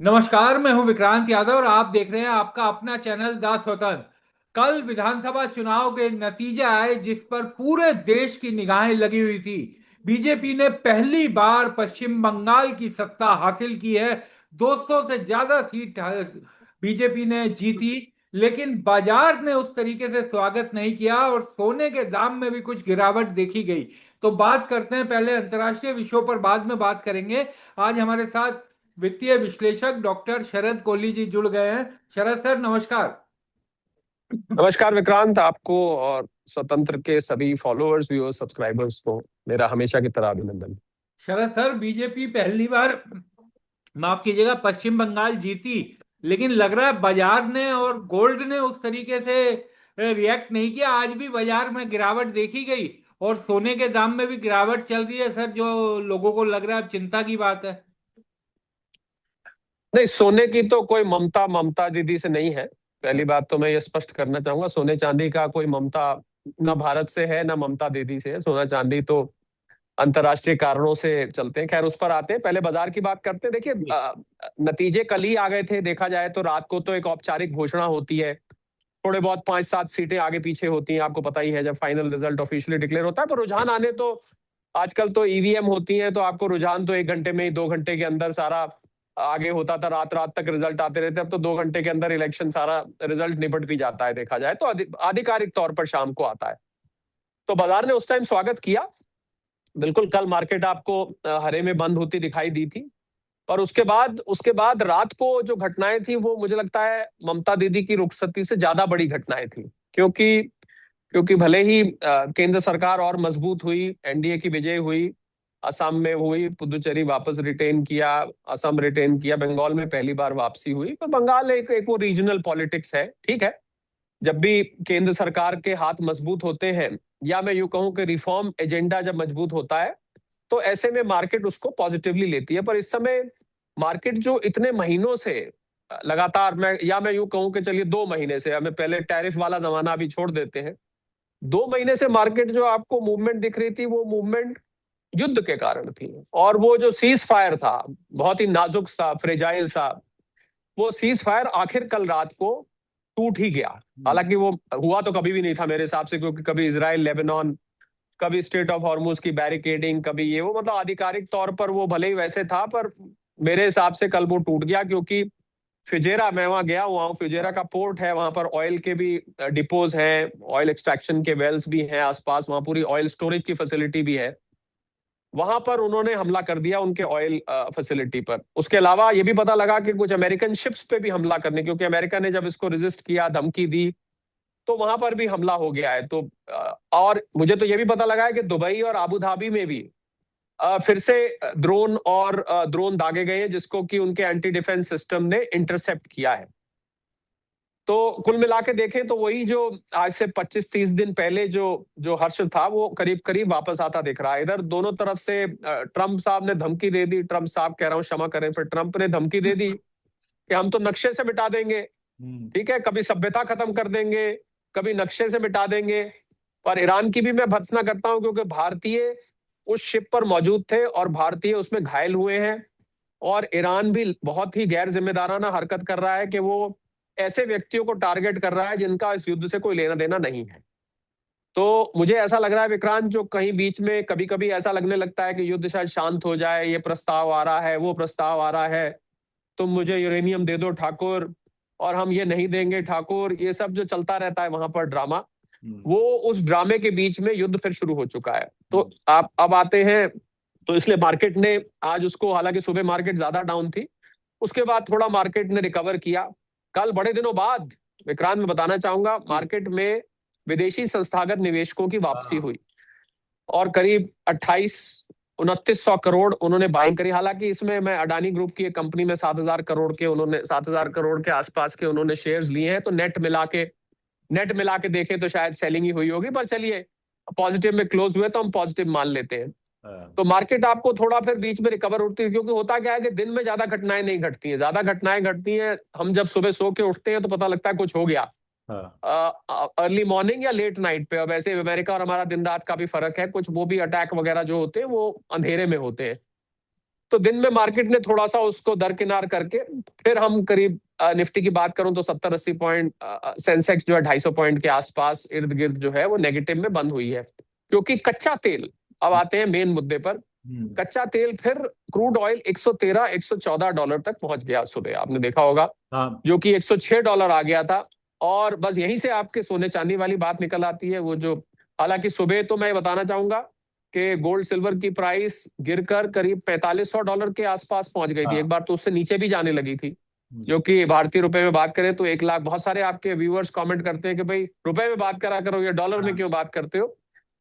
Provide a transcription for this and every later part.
नमस्कार। मैं हूं विक्रांत यादव और आप देख रहे हैं आपका अपना चैनल द स्वतंत्र। कल विधानसभा चुनाव के नतीजे आए जिस पर पूरे देश की निगाहें लगी हुई थी। बीजेपी ने पहली बार पश्चिम बंगाल की सत्ता हासिल की है। 200 से ज्यादा सीट बीजेपी ने जीती। लेकिन बाजार ने उस तरीके से स्वागत नहीं किया और सोने के दाम में भी कुछ गिरावट देखी गई। तो बात करते हैं, पहले अंतर्राष्ट्रीय विषयों पर बाद में बात करेंगे। आज हमारे साथ वित्तीय विश्लेषक डॉक्टर शरद कोहली जी जुड़ गए हैं। शरद सर, नमस्कार। नमस्कार विक्रांत, आपको और स्वतंत्र के सभी फॉलोअर्स व्यूअर्स सब्सक्राइबर्स को मेरा हमेशा की तरह अभिनंदन। शरद सर, बीजेपी पहली बार, माफ कीजिएगा, पश्चिम बंगाल जीती। लेकिन लग रहा है बाजार ने और गोल्ड ने उस तरीके से रिएक्ट नहीं किया। आज भी बाजार में गिरावट देखी गई और सोने के दाम में भी गिरावट चल रही है सर, जो लोगों को लग रहा है अब चिंता की बात है। नहीं, सोने की तो कोई ममता ममता दीदी से नहीं है। पहली बात तो मैं ये स्पष्ट करना चाहूंगा, सोने चांदी का कोई ममता न भारत से है न ममता दीदी से है। सोना चांदी तो अंतर्राष्ट्रीय कारणों से चलते हैं। खैर, उस पर आते हैं, पहले बाजार की बात करते हैं। देखिए, जी। नतीजे कल ही आ गए थे। देखा जाए तो रात को तो एक औपचारिक घोषणा होती है, थोड़े बहुत 5-7 सीटें आगे पीछे होती हैं, आपको पता ही है, जब फाइनल रिजल्ट ऑफिशियली डिक्लेयर होता है। पर रुझान आने तो आजकल तो ईवीएम होती हैं, तो आपको रुझान तो 1 घंटे में ही, 2 घंटे के अंदर सारा आगे होता था। रात रात तक रिजल्ट आते रहते, अब तो 2 घंटे के अंदर इलेक्शन सारा रिजल्ट निपट भी जाता है। देखा जाए तो आधिकारिक तौर पर शाम को आता है। तो बाजार ने उस टाइम स्वागत किया। बिल्कुल, कल मार्केट आपको हरे में बंद होती दिखाई दी थी। पर उसके बाद रात को जो घटनाएं थी वो मुझे लगता है ममता दीदी की रुखसती से ज्यादा बड़ी घटनाएं थी। क्योंकि क्योंकि भले ही केंद्र सरकार और मजबूत हुई, एनडीए की विजय हुई, असम में हुई, पुदुचेरी वापस रिटेन किया, असम रिटेन किया, बंगाल में पहली बार वापसी हुई। पर बंगाल एक वो रीजनल पॉलिटिक्स है, ठीक है। जब भी केंद्र सरकार के हाथ मजबूत होते हैं, या मैं यूं कहूं कि रिफॉर्म एजेंडा जब मजबूत होता है, तो ऐसे में मार्केट उसको पॉजिटिवली लेती है। पर इस समय मार्केट जो इतने महीनों से लगातार, मैं यूं कहूं कि चलिए 2 महीने से, हमें पहले टैरिफ वाला जमाना अभी छोड़ देते हैं, 2 महीने से मार्केट जो आपको मूवमेंट दिख रही थी वो मूवमेंट युद्ध के कारण थी। और वो जो सीज फायर था, बहुत ही नाजुक सा, फ्रेजाइल सा, वो सीज फायर आखिर कल रात को टूट ही गया। हालांकि वो हुआ तो कभी भी नहीं था मेरे हिसाब से, क्योंकि कभी इसराइल लेबनान, कभी स्टेट ऑफ हॉर्मुज की बैरिकेडिंग, कभी ये वो, मतलब आधिकारिक तौर पर वो भले ही वैसे था, पर मेरे हिसाब से कल वो टूट गया। क्योंकि फिजेरा, मैं वहां गया हुआ हूँ, फिजेरा का पोर्ट है, वहां पर ऑयल के भी डिपोज हैं, ऑयल एक्सट्रैक्शन के वेल्स भी हैं आसपास, वहां पूरी ऑयल स्टोरेज की फैसिलिटी भी है। वहां पर उन्होंने हमला कर दिया उनके ऑयल फैसिलिटी पर। उसके अलावा ये भी पता लगा कि कुछ अमेरिकन शिप्स पे भी हमला करने, क्योंकि अमेरिका ने जब इसको रेजिस्ट किया, धमकी दी, तो वहां पर भी हमला हो गया है। तो और मुझे तो ये भी पता लगा है कि दुबई और आबू धाबी में भी फिर से ड्रोन दागे गए हैं, जिसको कि उनके एंटी डिफेंस सिस्टम ने इंटरसेप्ट किया है। तो कुल मिला के देखें तो वही जो आज से 25-30 दिन पहले जो जो हर्ष था, वो करीब करीब वापस आता दिख रहा है। इधर दोनों तरफ से ट्रंप साहब ने धमकी दे दी, ट्रंप साहब कह रहा हूं, क्षमा करें, फिर ट्रंप ने धमकी दे दी कि हम तो नक्शे से मिटा देंगे। हम्म। ठीक है, कभी सभ्यता खत्म कर देंगे, कभी नक्शे से मिटा देंगे। पर ईरान की भी मैं भर्त्सना करता हूं, क्योंकि भारतीय उस शिप पर मौजूद थे और भारतीय उसमें घायल हुए हैं। और ईरान भी बहुत ही गैर जिम्मेदाराना हरकत कर रहा है कि वो ऐसे व्यक्तियों को टारगेट कर रहा है जिनका इस युद्ध से कोई लेना देना नहीं है। तो मुझे ऐसा लग रहा है विक्रांत, जो कहीं बीच में कभी कभी ऐसा लगने लगता है कि युद्ध शायद शांत हो जाए, ये प्रस्ताव आ रहा है, वो प्रस्ताव आ रहा है, तुम मुझे यूरेनियम दे दो ठाकुर, और हम ये नहीं देंगे ठाकुर, ये सब जो चलता रहता है वहां पर ड्रामा, हम्म। वो उस ड्रामे के बीच में युद्ध फिर शुरू हो चुका है। तो आप अब आते हैं, तो इसलिए मार्केट ने आज उसको, हालांकि सुबह मार्केट ज्यादा डाउन थी, उसके बाद थोड़ा मार्केट ने रिकवर किया। कल बड़े दिनों बाद विक्रांत, मैं बताना चाहूंगा, जी। मार्केट में विदेशी संस्थागत निवेशकों की वापसी हाँ। हुई और करीब 28-29 करोड़ उन्होंने बाइंग करी। हालांकि इसमें मैं अडानी ग्रुप की एक कंपनी में 7,000 करोड़ के, उन्होंने 7,000 करोड़ के आसपास के उन्होंने शेयर्स लिए हैं। तो नेट मिला के देखें तो शायद सेलिंग ही हुई होगी। पर चलिए, पॉजिटिव में क्लोज हुए तो हम पॉजिटिव मान लेते हैं। हाँ। तो मार्केट आपको थोड़ा फिर बीच में रिकवर होती है, क्योंकि होता क्या है कि दिन में ज्यादा घटनाएं नहीं घटती हैं। ज्यादा घटनाएं घटती हैं हम जब सुबह सो के उठते हैं तो पता लगता है कुछ हो गया, हाँ। अर्ली मॉर्निंग या लेट नाइट पे। अब ऐसे अमेरिका और हमारा दिन रात का भी फर्क है, कुछ वो भी अटैक वगैरह जो होते हैं वो अंधेरे में होते हैं। तो दिन में मार्केट ने थोड़ा सा उसको दरकिनार करके फिर हम करीब निफ्टी की बात करूं तो 70-80 पॉइंट, सेंसेक्स जो है 250 पॉइंट के आसपास इर्द गिर्द जो है वो नेगेटिव में बंद हुई है, क्योंकि कच्चा तेल, अब आते हैं मेन मुद्दे पर, कच्चा तेल फिर क्रूड ऑयल 113-114 डॉलर तक पहुंच गया सुबह, आपने देखा होगा, हाँ। जो कि 106 डॉलर आ गया था। और बस यहीं से आपके सोने चांदी वाली बात निकल आती है, वो जो, हालांकि सुबह तो मैं बताना चाहूंगा कि गोल्ड सिल्वर की प्राइस गिरकर करीब 4500 डॉलर के आसपास पहुंच गई थी, हाँ। एक बार तो उससे नीचे भी जाने लगी थी, हम्म। जो कि भारतीय रुपए में बात करें तो 1 लाख, बहुत सारे आपके व्यूअर्स कमेंट करते हैं कि भाई रुपए में बात करा करो, ये डॉलर में हाँ। क्यों बात करते हो,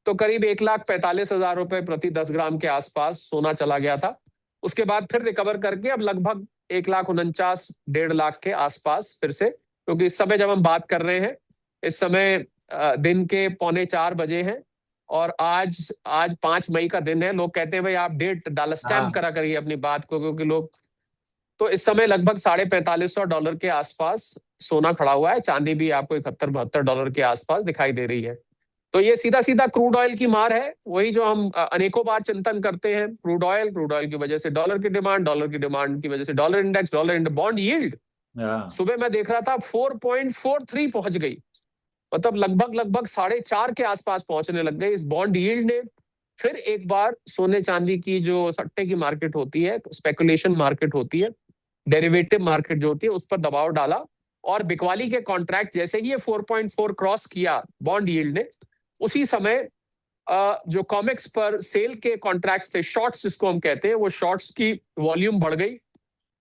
तो करीब 1,45,000 रुपए प्रति 10 ग्राम के आसपास सोना चला गया था। उसके बाद फिर रिकवर करके अब लगभग 1,49,000 1.5 लाख के आसपास फिर से, क्योंकि इस समय जब हम बात कर रहे हैं, इस समय दिन के 3:45 हैं, और आज आज 5 मई का दिन है। लोग कहते हैं भाई आप डेट डाल, स्टैम्प हाँ। करा करिए अपनी बात को, क्योंकि लोग, तो इस समय लगभग 4500 डॉलर के आसपास सोना खड़ा हुआ है, चांदी भी आपको 71-72 डॉलर के आसपास दिखाई दे रही है। तो ये सीधा सीधा क्रूड ऑयल की मार है, वही जो हम अनेकों बार चिंतन करते हैं, क्रूड ऑयल की वजह से डॉलर की डिमांड की वजह से डॉलर इंडेक्स, बॉन्ड यील्ड हाँ। सुबह मैं देख रहा था 4.43 पहुंच गई, मतलब लगभग लगभग 4.5 के आसपास पहुंचने लग गई। इस बॉन्ड यील्ड ने फिर एक बार सोने चांदी की जो सट्टे की मार्केट होती है, स्पेकुलेशन मार्केट होती है, डेरिवेटिव मार्केट जो होती है, उस पर दबाव डाला, और बिकवाली के कॉन्ट्रैक्ट जैसे ही ये 4.4 क्रॉस किया बॉन्ड यील्ड ने, उसी समय जो कॉमिक्स पर सेल के कॉन्ट्रैक्ट्स थे, शॉर्ट्स जिसको हम कहते हैं, वो शॉर्ट्स की वॉल्यूम बढ़ गई,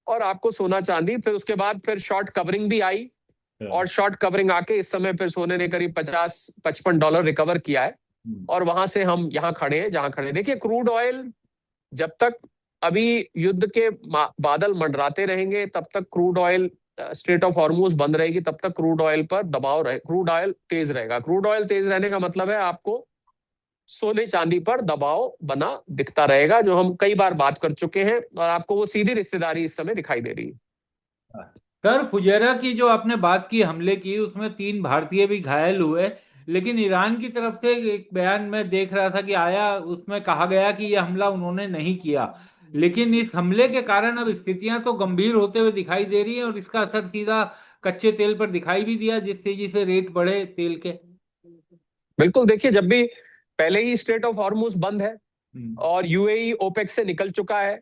और आपको सोना चांदी, फिर उसके बाद फिर शॉर्ट कवरिंग भी आई, और शॉर्ट कवरिंग आके इस समय फिर सोने ने करीब 50-55 डॉलर रिकवर किया है, और वहां से हम यहाँ खड़े हैं जहां खड़े हैं। देखिए क्रूड ऑयल जब तक अभी युद्ध के बादल मंडराते रहेंगे, तब तक crude oil, straight of Hormuz बंद रहेगी, तब तक क्रूड ऑयल पर दबाव रहे, क्रूड ऑयल तेज रहेगा। क्रूड ऑयल तेज रहने का मतलब है आपको सोने चांदी पर दबाव बना दिखता रहेगा, जो हम कई बार बात कर चुके हैं, और आपको वो सीधी रिश्तेदारी इस समय दिखाई दे रही है। सर, फुजेरा की जो आपने बात की, हमले की, उसमें 3 भारतीय भी घायल हुए, लेकिन ईरान की तरफ से एक बयान में देख रहा था कि आया, उसमें कहा गया कि यह हमला उन्होंने नहीं किया। लेकिन इस हमले के कारण अब स्थितियां तो गंभीर होते हुए दिखाई दे रही हैं, और इसका असर सीधा कच्चे तेल पर दिखाई भी दिया, जिस तेजी से रेट बढ़े तेल के। बिल्कुल, देखिए जब भी पहले ही स्ट्रेट ऑफ हॉर्मूज बंद है, हम्म। और यूएई ओपेक से निकल चुका है,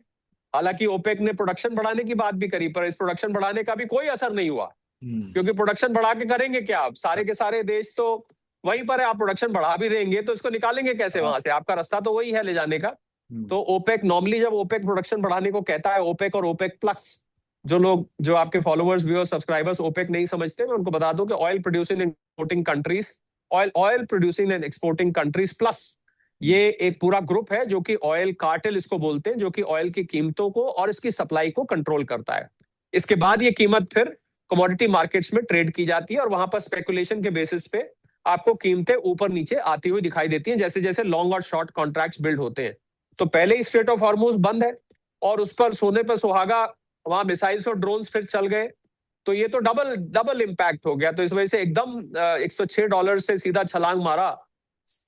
हालांकि ओपेक ने प्रोडक्शन बढ़ाने की बात भी करी, पर इस प्रोडक्शन बढ़ाने का भी कोई असर नहीं हुआ, हम्म। क्योंकि प्रोडक्शन बढ़ा के करेंगे क्या, आप सारे के सारे देश तो वहीं पर है, आप प्रोडक्शन बढ़ा भी देंगे तो इसको निकालेंगे कैसे हाँ। वहां से, आपका रास्ता तो वही है ले जाने का। हम्म। तो ओपेक नॉर्मली जब ओपेक प्रोडक्शन बढ़ाने को कहता है, ओपेक और ओपेक प्लस, जो लोग, जो आपके फॉलोअर्स व्यूअर्स सब्सक्राइबर्स ओपेक नहीं समझते, मैं उनको बता दूं कि oil producing and exporting countries, oil producing and exporting countries plus, ये एक पूरा ग्रुप है जो कि ऑयल कार्टेल इसको बोलते हैं, जो कि ऑयल की कीमतों को और इसकी सप्लाई को कंट्रोल करता है। इसके बाद ये कीमत फिर कमोडिटी मार्केट्स में ट्रेड की जाती है, और वहां पर स्पेकुलेशन के बेसिस पे आपको कीमतें ऊपर नीचे आती हुई दिखाई देती हैं, जैसे जैसे लॉन्ग और शॉर्ट कॉन्ट्रैक्ट्स बिल्ड होते हैं। तो पहले ही स्ट्रेट ऑफ हॉर्मूज बंद है, और उस पर सोने पर सुहागा, वहां मिसाइल्स और ड्रोन्स फिर चल गए, तो ये तो डबल डबल इम्पैक्ट हो गया। तो इस वजह से एकदम 106 डॉलर से सीधा छलांग मारा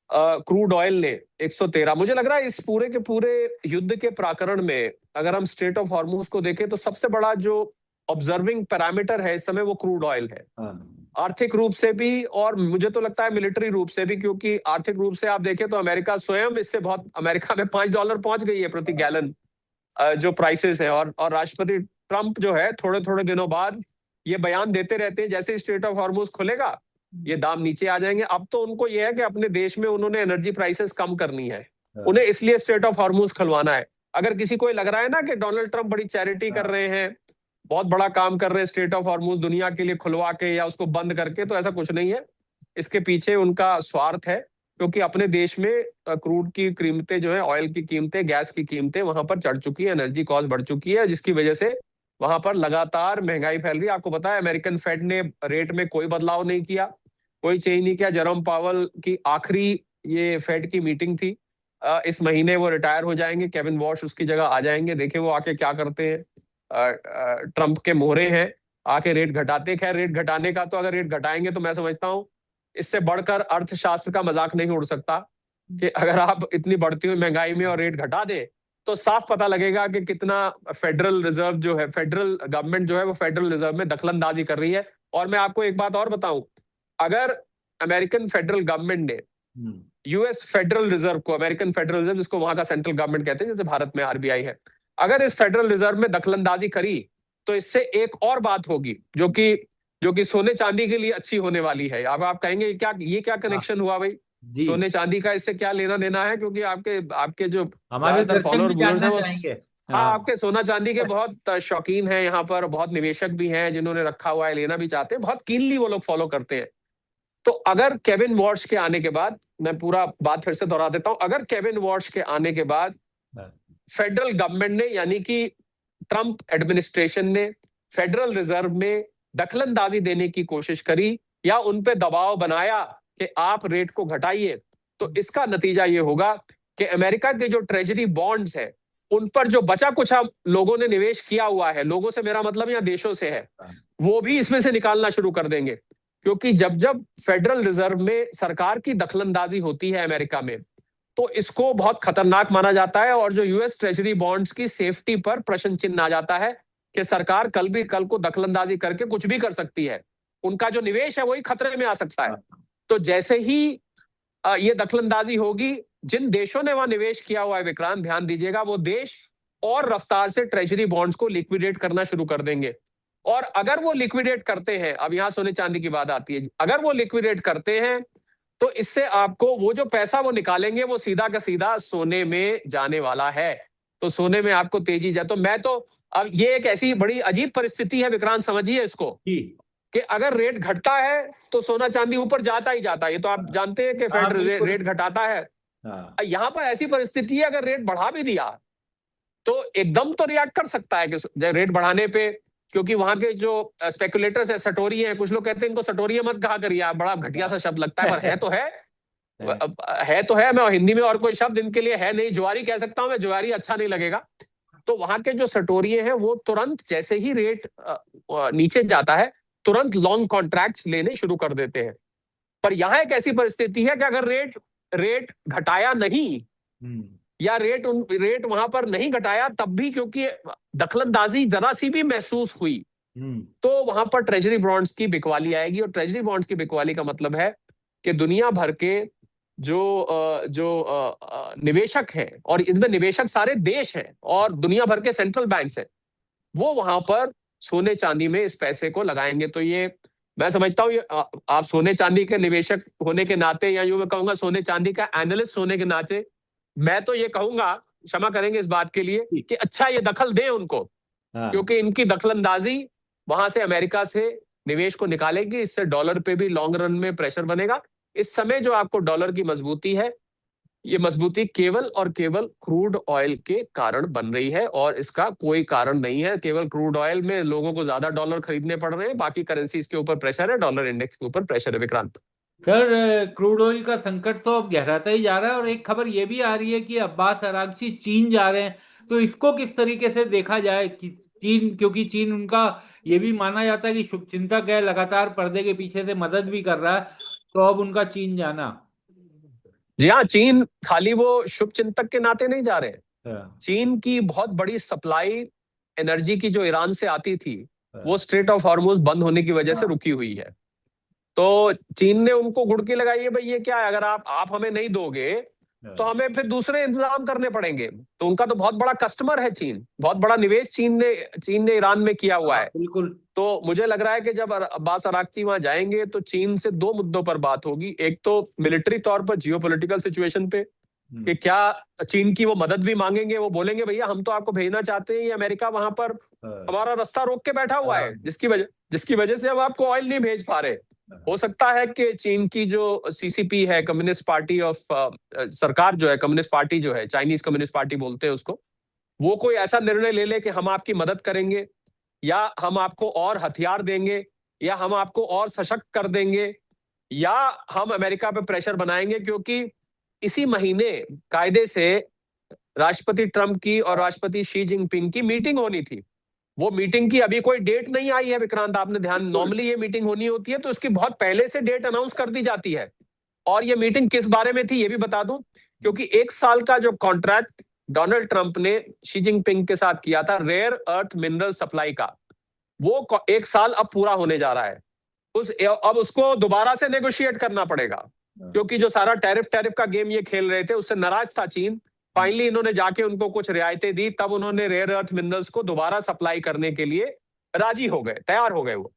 क्रूड ऑयल ने 113। मुझे लग रहा है इस पूरे के पूरे युद्ध के प्रकरण में, अगर हम स्ट्रेट ऑफ हॉर्मूज को देखें, तो सबसे बड़ा जो ऑब्जर्विंग पैरामीटर है इस समय वो क्रूड ऑयल है, हाँ। आर्थिक रूप से भी, और मुझे तो लगता है मिलिट्री रूप से भी, क्योंकि आर्थिक रूप से आप देखें तो अमेरिका स्वयं इससे बहुत, अमेरिका में $5 पहुंच गई है प्रति गैलन जो प्राइसेस है, और राष्ट्रपति ट्रंप जो है थोड़े थोड़े दिनों बाद ये बयान देते रहते हैं, जैसे स्ट्रेट ऑफ हॉर्मूज खुलेगा ये दाम नीचे आ जाएंगे। अब तो उनको ये है कि अपने देश में उन्होंने एनर्जी प्राइसेस कम करनी है, उन्हें इसलिए स्ट्रेट ऑफ हॉर्मूज खुलवाना है। अगर किसी को लग रहा है ना कि डोनाल्ड ट्रंप बड़ी चैरिटी कर रहे हैं, बहुत बड़ा काम कर रहे हैं स्ट्रेट ऑफ हॉर्मूज दुनिया के लिए खुलवा के या उसको बंद करके, तो ऐसा कुछ नहीं है। इसके पीछे उनका स्वार्थ है, क्योंकि अपने देश में क्रूड की कीमतें जो है, ऑयल की कीमतें, गैस की कीमतें वहां पर चढ़ चुकी है, एनर्जी कॉस्ट बढ़ चुकी है, जिसकी वजह से वहां पर लगातार महंगाई फैल रही है। आपको पता है अमेरिकन फेड ने रेट में कोई बदलाव नहीं किया, कोई चेंज नहीं किया। जेरोम पावल की आखिरी ये फेड की मीटिंग थी, इस महीने वो रिटायर हो जाएंगे, केविन वॉश उसकी जगह आ जाएंगे, देखे वो आके क्या करते हैं। ट्रंप के मोहरे हैं, आके रेट घटाते। खैर रेट घटाने का तो, अगर रेट घटाएंगे तो मैं समझता हूं इससे बढ़कर अर्थशास्त्र का मजाक नहीं उड़ सकता, कि अगर आप इतनी बढ़ती हुई महंगाई में और रेट घटा दें तो साफ पता लगेगा कि कितना फेडरल रिजर्व जो है, फेडरल गवर्नमेंट जो है वो फेडरल रिजर्व में दखलंदाजी कर रही है। और मैं आपको एक बात और बताऊं, अगर अमेरिकन फेडरल गवर्नमेंट ने यूएस फेडरल रिजर्व को, अमेरिकन फेडरल रिजर्व जिसको वहां का सेंट्रल गवर्नमेंट कहते हैं, जैसे भारत में आरबीआई है, अगर इस फेडरल रिजर्व में दखलंदाजी करी तो इससे एक और बात होगी जो कि सोने चांदी के लिए अच्छी होने वाली है। अब आप कहेंगे क्या, ये क्या कनेक्शन हुआ भाई, जी सोने चांदी का इससे क्या लेना देना है? क्योंकि आपके आपके जो हमारे ज्यादातर दर्शक फॉलोअर भी व्यूअर्स हैं जानना वो, चाहेंगे। हाँ, हाँ आपके सोना चांदी के बहुत शौकीन हैं यहाँ पर, बहुत निवेशक भी हैं जिन्होंने रखा हुआ है, लेना भी चाहते हैं, बहुत कीनली वो लोग फॉलो करते हैं। तो अगर केविन वॉश के आने के बाद, मैं पूरा बात फिर से दोहरा देता हूं, अगर केविन वॉश के आने के बाद फेडरल गवर्नमेंट ने, यानी कि ट्रंप एडमिनिस्ट्रेशन ने फेडरल रिजर्व में दखलंदाजी देने की कोशिश करी या उन पे दबाव बनाया कि आप रेट को घटाइए, तो इसका नतीजा ये होगा कि अमेरिका के जो ट्रेजरी बॉन्ड्स है उन पर जो बचा कुछ लोगों ने निवेश किया हुआ है, लोगों से मेरा मतलब या देशों से है, वो भी इसमें से निकालना शुरू कर देंगे। क्योंकि जब जब फेडरल रिजर्व में सरकार की दखलंदाजी होती है अमेरिका में, तो इसको बहुत खतरनाक माना जाता है और जो यूएस ट्रेजरी बॉन्ड्स की सेफ्टी पर प्रश्न चिन्ह आ जाता है कि सरकार कल को दखलंदाजी करके कुछ भी कर सकती है, उनका जो निवेश है वही खतरे में आ सकता है। तो जैसे ही ये दखलंदाजी होगी, जिन देशों ने वहां निवेश किया हुआ है, विक्रांत ध्यान दीजिएगा, वो देश और रफ्तार से ट्रेजरी बॉन्ड्स को लिक्विडेट करना शुरू कर देंगे। और अगर वो लिक्विडेट करते हैं, अब यहां सोने चांदी की बात आती है, अगर वो लिक्विडेट करते हैं तो इससे आपको वो जो पैसा वो निकालेंगे वो सीधा का सीधा सोने में जाने वाला है। तो सोने में आपको तेजी जाए, तो मैं तो, अब ये एक ऐसी बड़ी अजीब परिस्थिति है विक्रांत, समझिए इसको, कि अगर रेट घटता है तो सोना चांदी ऊपर जाता ही जाता है। ये तो आप जानते हैं कि फेड रेट घटाता है। यहां पर ऐसी परिस्थिति है, अगर रेट बढ़ा भी दिया तो एकदम तो रिएक्ट कर सकता है कि रेट बढ़ाने पे, क्योंकि वहां के जो स्पेकुलेटर्स है, सटोरी है, कुछ लोग कहते हैं इनको सटोरिया मत कहा करिए, आप बड़ा घटिया सा शब्द लगता है, पर है तो है, है तो है। मैं हिंदी में और कोई शब्द इनके लिए है नहीं, जुआरी कह सकता हूं मैं, जुआरी अच्छा नहीं लगेगा। तो वहां के जो सटोरिये हैं वो तुरंत जैसे ही रेट नीचे जाता है तुरंत लॉन्ग कॉन्ट्रैक्ट्स लेने शुरू कर देते हैं। पर यहां एक ऐसी परिस्थिति है कि अगर रेट घटाया नहीं, या रेट वहां पर नहीं घटाया तब भी, क्योंकि दखलंदाजी जरा सी भी महसूस हुई, तो वहां पर ट्रेजरी बॉन्ड्स की बिकवाली आएगी। और ट्रेजरी बॉन्ड्स की बिकवाली का मतलब है कि दुनिया भर के जो निवेशक हैं, और इसमें निवेशक सारे देश हैं और दुनिया भर के सेंट्रल बैंक्स हैं, वो वहां पर सोने चांदी में इस पैसे को लगाएंगे। तो ये मैं समझता हूँ, ये आप सोने चांदी के निवेशक होने के नाते, या यूं मैं कहूंगा सोने चांदी का एनालिस्ट होने के नाते, मैं तो ये कहूंगा, क्षमा करेंगे इस बात के लिए, कि अच्छा ये दखल दें उनको, क्योंकि इनकी दखलंदाजी वहां से अमेरिका से निवेश को निकालेगी, इससे डॉलर पे भी लॉन्ग रन में प्रेशर बनेगा। इस समय जो आपको डॉलर की मजबूती है, ये मजबूती केवल और केवल क्रूड ऑयल के कारण बन रही है, और इसका कोई कारण नहीं है। केवल क्रूड ऑयल में लोगों को ज्यादा डॉलर खरीदने पड़ रहे हैं, बाकी करेंसीज के ऊपर प्रेशर है, डॉलर इंडेक्स के ऊपर प्रेशर है। विक्रांत सर, क्रूड ऑयल का संकट तो अब गहराता ही जा रहा है, और एक खबर ये भी आ रही है कि अब्बास अरागची चीन जा रहे हैं। तो इसको किस तरीके से देखा जाए कि चीन, क्योंकि चीन उनका ये भी माना जाता है कि शुभचिंतक है, लगातार पर्दे के पीछे से मदद भी कर रहा है, तो अब उनका चीन जाना। जी हाँ, चीन खाली वो शुभ चिंतक के नाते नहीं जा रहे। हाँ, चीन की बहुत बड़ी सप्लाई एनर्जी की जो ईरान से आती थी, वो स्ट्रेट ऑफ हॉर्मुज बंद होने की वजह से रुकी हुई है। तो चीन ने उनको गुड़की लगाई है, भाई ये क्या है, अगर आप हमें नहीं दोगे तो हमें फिर दूसरे इंतजाम करने पड़ेंगे। तो उनका तो बहुत बड़ा कस्टमर है चीन, बहुत बड़ा निवेश चीन ने ईरान में किया हुआ है। बिल्कुल। तो मुझे लग रहा है कि जब अब्बास अरागची वहां जाएंगे तो चीन से दो मुद्दों पर बात होगी। एक तो मिलिट्री तौर पर जियोपॉलिटिकल सिचुएशन पे, कि क्या चीन की वो मदद भी मांगेंगे, वो बोलेंगे भैया हम तो आपको भेजना चाहते हैं, ये अमेरिका वहां पर हमारा रास्ता रोक के बैठा हुआ है, जिसकी वजह से हम आपको ऑयल नहीं भेज पा रहे। हो सकता है कि चीन की जो सीसीपी है, कम्युनिस्ट पार्टी ऑफ सरकार जो है, कम्युनिस्ट पार्टी जो है, चाइनीज कम्युनिस्ट पार्टी बोलते हैं उसको, वो कोई ऐसा निर्णय ले ले कि हम आपकी मदद करेंगे, या हम आपको और हथियार देंगे, या हम आपको और सशक्त कर देंगे, या हम अमेरिका पे प्रेशर बनाएंगे। क्योंकि इसी महीने कायदे से राष्ट्रपति ट्रंप की और राष्ट्रपति शी जिनपिंग की मीटिंग होनी थी। वो मीटिंग की अभी कोई डेट नहीं आई है विक्रांत, आपने ध्यान, नॉर्मली ये मीटिंग होनी होती है तो उसकी बहुत पहले से डेट अनाउंस कर दी जाती है। और ये मीटिंग किस बारे में थी ये भी बता दूं, क्योंकि 1 साल का जो कॉन्ट्रैक्ट डोनाल्ड ट्रंप ने शी जिनपिंग के साथ किया था रेयर अर्थ मिनरल सप्लाई का, वो 1 साल अब पूरा होने जा रहा है। अब उसको दोबारा से नेगोशिएट करना पड़ेगा, क्योंकि जो सारा टैरिफ टैरिफ का गेम ये खेल रहे थे उससे नाराज था चीन। फाइनली इन्होंने जाके उनको कुछ रियायतें दी, तब उन्होंने रेयर अर्थ मिनरल्स को दोबारा सप्लाई करने के लिए राजी हो गए, तैयार हो गए वो।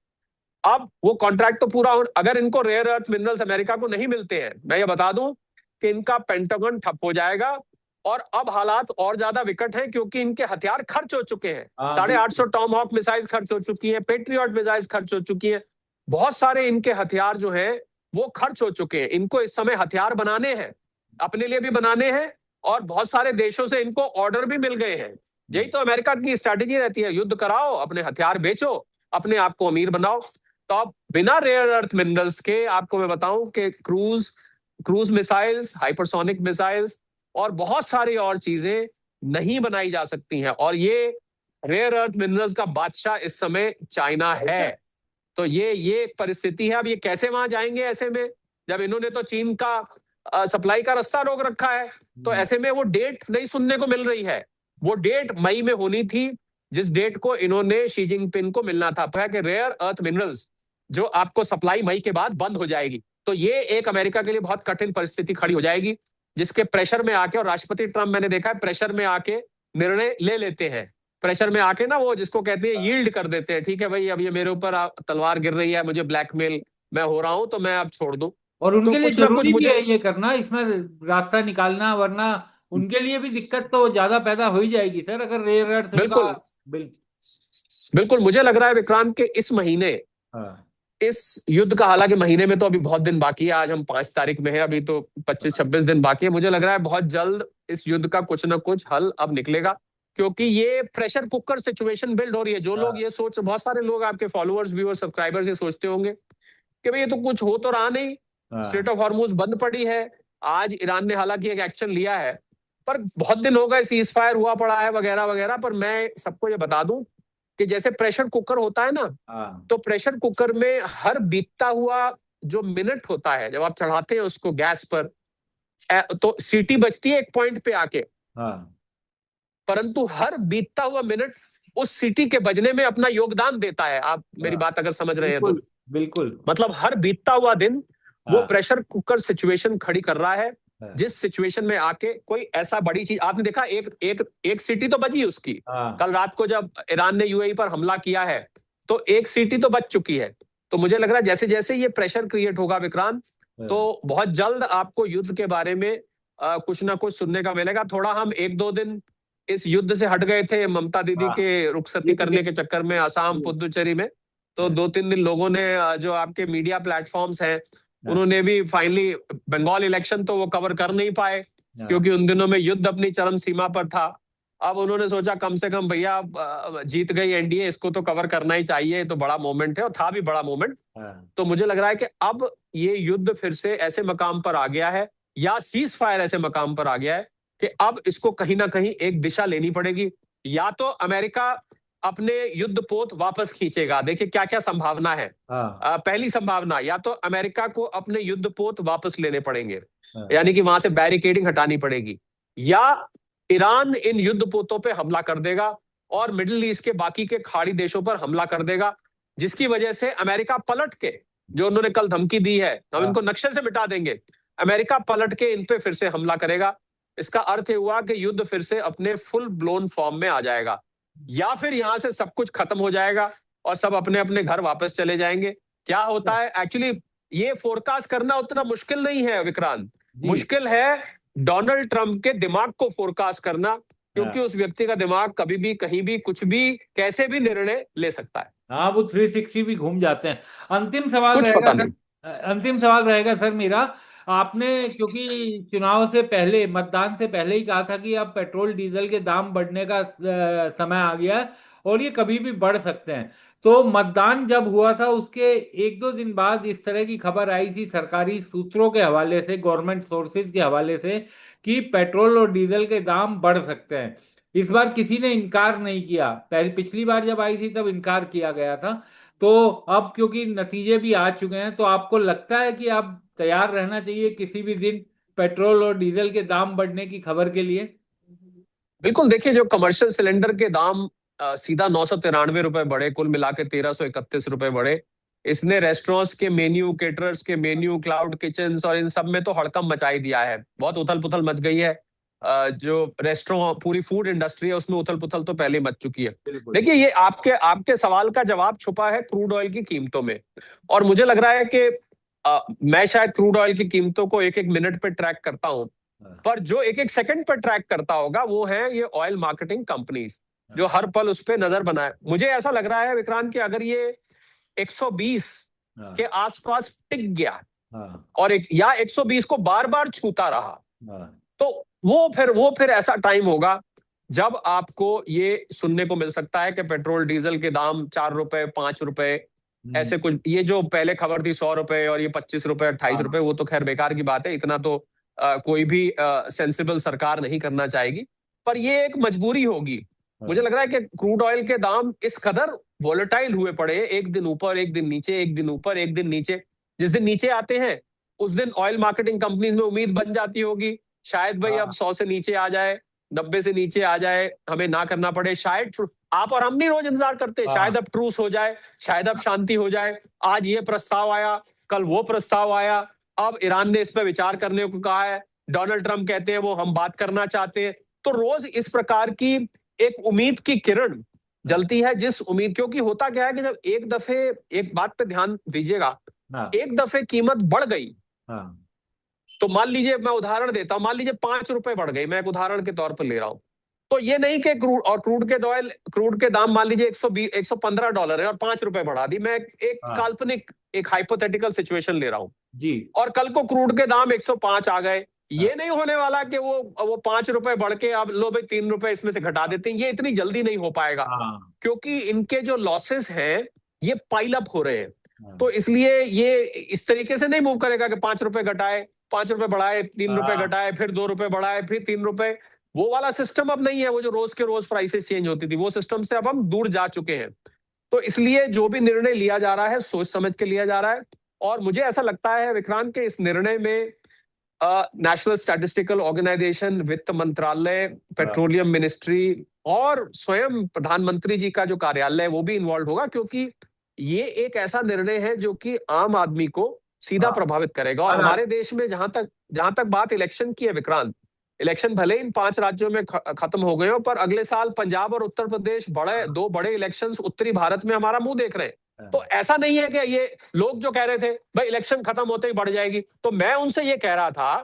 अब वो कॉन्ट्रैक्ट तो पूरा हो, अगर इनको रेयर अर्थ मिनरल्स अमेरिका को नहीं मिलते हैं, मैं ये बता दूं कि इनका पेंटागन ठप हो जाएगा। और अब हालात और ज्यादा विकट हैं, क्योंकि इनके हथियार खर्च हो चुके हैं। हाँ 850 टॉम हॉक मिसाइल खर्च हो चुकी है, पेट्रियट मिसाइल खर्च हो चुकी है, बहुत सारे इनके हथियार जो हैं वो खर्च हो चुके हैं। इनको इस समय हथियार बनाने हैं, अपने लिए भी बनाने हैं, और बहुत सारे देशों से इनको ऑर्डर भी मिल गए हैं। यही तो अमेरिका की स्ट्रैटेजी रहती है, युद्ध कराओ, अपने हथियार बेचो, अपने आप को अमीर बनाओ। तो अब बिना रेयर अर्थ मिनरल्स के आपको मैं बताऊं कि cruise cruise missiles, hypersonic missiles और बहुत सारी और चीजें नहीं बनाई जा सकती हैं। और ये रेयर अर्थ मिनरल्स का बादशाह इस समय चाइना है। तो ये एक परिस्थिति है। अब ये कैसे वहां जाएंगे ऐसे में, जब इन्होंने तो चीन का सप्लाई का रास्ता रोक रखा है। तो ऐसे में वो डेट नहीं सुनने को मिल रही है। वो डेट मई में होनी थी, जिस डेट को इन्होंने शी जिनपिंग को मिलना था, कि रेयर अर्थ मिनरल्स जो आपको सप्लाई मई के बाद बंद हो जाएगी। तो ये एक अमेरिका के लिए बहुत कठिन परिस्थिति खड़ी हो जाएगी, जिसके प्रेशर में आके, और राष्ट्रपति ट्रंप मैंने देखा है प्रेशर में आके निर्णय ले लेते हैं। प्रेशर में आके ना वो जिसको कहते हैं यील्ड कर देते हैं, ठीक है भाई अब ये मेरे ऊपर तलवार गिर रही है, मुझे ब्लैकमेल मैं हो रहा हूं, तो मैं अब छोड़ दूं। और तो उनके लिए कुछ ना कुछ जरूरी भी मुझे, है ये करना, इसमें रास्ता निकालना, वरना उनके लिए भी दिक्कत तो ज्यादा पैदा हो ही जाएगी सर, अगर रेयर अर्थ का बिल्कुल बिल। बिल्कुल मुझे लग रहा है विक्रांत के इस महीने, हाँ इस युद्ध का, हालांकि महीने में तो अभी बहुत दिन बाकी है, आज हम 5 तारीख में है, अभी तो 25-26 दिन बाकी है। मुझे लग रहा है बहुत जल्द इस युद्ध का कुछ ना कुछ हल अब निकलेगा, क्योंकि ये प्रेशर कुकर सिचुएशन बिल्ड हो रही है। जो लोग हाँ ये सोच, बहुत सारे लोग आपके फॉलोअर्स व्यूअर्स सब्सक्राइबर्स ये सोचते होंगे कि भाई ये तो कुछ हो तो रहा नहीं, स्ट्रेट हाँ ऑफ हॉर्मुज बंद पड़ी है। आज ईरान ने हालांकि एक एक्शन लिया है, पर बहुत दिन हो गए, सीज फायर हुआ पड़ा है वगैरह वगैरह। पर मैं सबको ये बता दूं कि जैसे प्रेशर कुकर होता है ना, हाँ तो प्रेशर कुकर में हर बीतता हुआ जो मिनट होता है, जब आप चढ़ाते हैं उसको गैस पर, तो सीटी बजती है एक पॉइंट पे आके, हाँ परंतु हर बीतता हुआ मिनट उस सीटी के बजने में अपना योगदान देता है। आप मेरी हाँ बात अगर समझ रहे हैं तो, बिल्कुल बिल्कुल। मतलब हर बीतता हुआ दिन वो हाँ प्रेशर कुकर सिचुएशन खड़ी कर रहा है, हाँ जिस सिचुएशन में आके कोई ऐसा बड़ी चीज आपने देखा, एक एक एक सीटी तो बजी उसकी। हाँ कल रात को जब ईरान ने यूएई पर हमला किया है, तो एक सीटी तो बच चुकी है। तो मुझे लग रहा है जैसे जैसे ये प्रेशर क्रिएट होगा विक्रांत, हाँ तो बहुत जल्द आपको युद्ध के बारे में कुछ ना कुछ सुनने का मिलेगा। थोड़ा हम 1-2 दिन इस युद्ध से हट गए थे ममता दीदी हाँ, के रुखसती ये तो करने के चक्कर में असम बिल्कुल। पुदुचेरी में। तो हाँ 2-3 दिन लोगों ने जो आपके मीडिया प्लेटफॉर्म्स हैं, हाँ उन्होंने भी फाइनली बंगाल इलेक्शन तो वो कवर कर नहीं पाए, हाँ क्योंकि उन दिनों में युद्ध अपनी चरम सीमा पर था। अब उन्होंने सोचा कम से कम भैया जीत गई एनडीए, इसको तो कवर करना ही चाहिए, ये तो बड़ा मोमेंट है, और था भी बड़ा मोमेंट। हाँ तो मुझे लग रहा है कि अब ये युद्ध फिर से ऐसे मकाम पर आ गया है, या सीज फायर ऐसे मकाम पर आ गया है, कि अब इसको कहीं ना कहीं एक दिशा लेनी पड़ेगी। या तो अमेरिका अपने युद्ध पोत वापस खींचेगा, देखिए क्या क्या संभावना है। हाँ पहली संभावना, या तो अमेरिका को अपने युद्ध पोत वापस लेने पड़ेंगे, हाँ यानी कि वहां से बैरिकेडिंग हटानी पड़ेगी, या ईरान इन युद्ध पोतों पे हमला कर देगा और मिडिल ईस्ट के बाकी के खाड़ी देशों पर हमला कर देगा, जिसकी वजह से अमेरिका पलट के, जो उन्होंने कल धमकी दी है हम हाँ इनको नक्शे से मिटा देंगे, अमेरिका पलट के इन पे फिर से हमला करेगा। इसका अर्थ ये हुआ कि युद्ध फिर से अपने फुल ब्लोन फॉर्म में आ जाएगा, या फिर यहां से सब कुछ खत्म हो जाएगा और सब अपने अपने घर वापस चले जाएंगे। क्या होता है एक्चुअली, ये फोरकास्ट करना उतना मुश्किल नहीं है विक्रांत। जी। मुश्किल है डोनाल्ड ट्रंप के दिमाग को फोरकास्ट करना, क्योंकि हाँ उस व्यक्ति का दिमाग कभी भी कहीं भी कुछ भी कैसे भी निर्णय ले सकता है, हाँ, वो 360 भी घूम जाते हैं। अंतिम सवाल कुछ रहेगा पता सर, नहीं। अंतिम सवाल रहेगा सर मेरा। आपने क्योंकि चुनाव से पहले, मतदान से पहले ही कहा था कि अब पेट्रोल डीजल के दाम बढ़ने का समय आ गया है और ये कभी भी बढ़ सकते हैं। तो मतदान जब हुआ था उसके 1-2 दिन बाद इस तरह की खबर आई थी सरकारी सूत्रों के हवाले से, गवर्नमेंट सोर्सेज के हवाले से, कि पेट्रोल और डीजल के दाम बढ़ सकते हैं। इस बार किसी ने इनकार नहीं किया, पहले पिछली बार जब आई थी तब इनकार किया गया था। तो अब क्योंकि नतीजे भी आ चुके हैं, तो आपको लगता है कि अब तैयार रहना चाहिए किसी भी दिन पेट्रोल और डीजल के दाम बढ़ने की खबर के लिए? बिल्कुल, देखिए जो कमर्शियल सिलेंडर के दाम सीधा 993 रुपए बढ़े, कुल मिला के 1331 रुपए बढ़े। इसने रेस्टोरेंट्स के मेन्यू, केटरर्स के मेन्यू, क्लाउड किचन और इन सब में तो हड़कंप मचा ही दिया है। बहुत उथल पुथल मच गई है। जो रेस्टोरेंट, पूरी फूड इंडस्ट्री है, उसमें उथल पुथल तो पहले ही मच चुकी है। बिल्कुल। देखिए, ये आपके आपके सवाल का जवाब छुपा है क्रूड ऑयल की कीमतों में। और मुझे लग रहा है कि मैं शायद क्रूड ऑयल की कीमतों को एक एक मिनट पे ट्रैक करता हूं, पर जो एक एक सेकंड पर ट्रैक करता होगा वो है ये ऑयल मार्केटिंग कंपनीज, जो हर पल उस पर नजर बनाए। मुझे ऐसा लग रहा है विक्रांत कि अगर ये 120 हाँ, के आसपास टिक गया हाँ, और या 120 को बार बार छूता रहा, हाँ, तो वो फिर ऐसा टाइम होगा जब आपको ये सुनने को मिल सकता है कि पेट्रोल डीजल के दाम 4 रुपए, 5 रुपए, हम्म, ऐसे कुछ। ये जो पहले खबर थी 100 रुपए और ये 25 रुपए, 28 रुपए, हाँ, वो तो खैर बेकार की बात है। इतना तो कोई भी सेंसिबल सरकार नहीं करना चाहेगी, पर ये एक मजबूरी होगी। मुझे हाँ, लग रहा है कि क्रूड ऑयल के दाम इस कदर वोलेटाइल हुए पड़े, एक दिन ऊपर, एक दिन नीचे, एक दिन ऊपर, एक दिन नीचे। जिस दिन नीचे आते हैं उस दिन ऑयल मार्केटिंग कंपनीज में उम्मीद बन जाती होगी, शायद भाई अब हाँ, 100 से नीचे आ जाए, 90 से नीचे आ जाए, हमें ना करना पड़े। शायद आप और हम नहीं रोज इंतजार करते, हाँ, शायद अब ट्रूस हो जाए, शायद अब शांति हो जाए। आज ये प्रस्ताव आया, कल वो प्रस्ताव आया, अब ईरान ने इस पर विचार करने को कहा है, डोनाल्ड ट्रंप कहते हैं वो हम बात करना चाहते हैं। तो रोज इस प्रकार की एक उम्मीद की किरण हाँ, जलती है, जिस उम्मीद, क्योंकि होता क्या है कि जब एक दफे, एक बात पे ध्यान दीजिएगा, हाँ, एक दफे कीमत बढ़ गई, हाँ, तो मान लीजिए, मैं उदाहरण देता हूं, मान लीजिए 5 रुपए बढ़ गई, मैं एक उदाहरण के तौर पर ले रहा हूं। तो ये नहीं कि क्रूड के दाम मान लीजिए 120, $115 है और 5 रुपए बढ़ा दी। मैं एक हाँ, काल्पनिक, एक हाइपोथेटिकल सिचुएशन ले रहा हूं। जी, और कल को क्रूड के दाम 105 आ गए। हाँ, ये नहीं होने वाला कि वो 5 रुपए बढ़ के अब लो भाई 3 रुपए इसमें से घटा देते हैं, ये इतनी जल्दी नहीं हो पाएगा, हाँ, क्योंकि इनके जो लॉसेस हैं ये पाइल अप हो रहे हैं। हाँ, तो इसलिए ये इस तरीके से नहीं मूव करेगा कि 5 रुपए घटाए, 5 रुपए बढ़ाए, 3 रुपए हाँ, घटाए, फिर 2 रुपए बढ़ाए, फिर 3 रुपए। वो वाला सिस्टम अब नहीं है। वो जो रोज के रोज प्राइसेस चेंज होती थी, वो सिस्टम से अब हम दूर जा चुके हैं। तो इसलिए जो भी निर्णय लिया जा रहा है सोच समझ के लिया जा रहा है। और मुझे ऐसा लगता है विक्रांत के इस निर्णय में नेशनल स्टैटिस्टिकल ऑर्गेनाइजेशन, वित्त मंत्रालय, हाँ, पेट्रोलियम मिनिस्ट्री और स्वयं प्रधानमंत्री जी का जो कार्यालय है वो भी इन्वॉल्व होगा, क्योंकि ये एक ऐसा निर्णय है जो कि आम आदमी को सीधा हाँ, प्रभावित करेगा। और और हमारे देश में जहां तक बात इलेक्शन की है विक्रांत, इलेक्शन भले इन 5 राज्यों में खत्म हो गए हो, पर अगले साल पंजाब और उत्तर प्रदेश, दो बड़े इलेक्शंस उत्तरी भारत में हमारा मुंह देख रहे हैं। तो हाँ, ऐसा नहीं है कि ये लोग जो कह रहे थे भाई इलेक्शन खत्म होते ही बढ़ जाएगी, तो मैं उनसे ये कह रहा था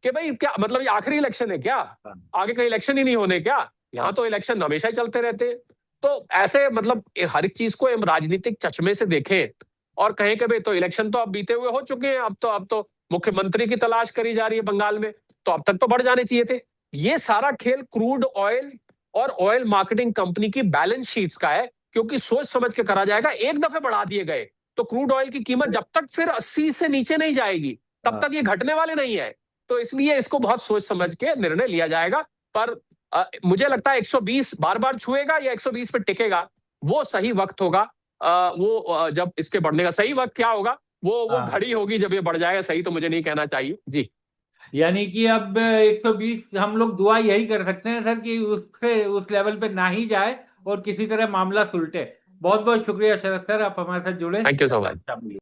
कि भाई क्या मतलब, ये आखिरी इलेक्शन है क्या? हाँ, आगे कहीं इलेक्शन ही नहीं होने क्या? यहाँ तो इलेक्शन हमेशा ही चलते रहते हैं। तो ऐसे मतलब हर एक चीज को हम राजनीतिक चश्मे से देखें और कहें कि भाई तो इलेक्शन तो अब बीते हुए हो चुके हैं, अब तो मुख्यमंत्री की तलाश करी जा रही है बंगाल में, तो अब तक तो बढ़ जाने चाहिए थे। ये सारा खेल क्रूड ऑयल और ऑयल मार्केटिंग कंपनी की बैलेंस शीट्स का है, क्योंकि सोच समझ के करा जाएगा। एक दफे बढ़ा दिए गए तो क्रूड ऑयल की कीमत जब तक फिर 80 से नीचे नहीं जाएगी तब हाँ, तक ये घटने वाले नहीं है। तो इसलिए इसको बहुत सोच समझ के निर्णय लिया जाएगा। पर मुझे लगता है 120 बार बार छुएगा या 120 पे टिकेगा, वो सही वक्त होगा। जब इसके बढ़ने का सही वक्त क्या होगा, वो हाँ। घड़ी होगी जब ये बढ़ जाएगा। सही तो मुझे नहीं कहना चाहिए जी। यानी कि अब 120 हम लोग दुआ यही कर सकते हैं सर कि उससे उस लेवल पे ना ही जाए और किसी तरह मामला सुलटे। बहुत बहुत शुक्रिया शरद सर, आप हमारे साथ जुड़े। Thank you so much. अच्छा मिलिए।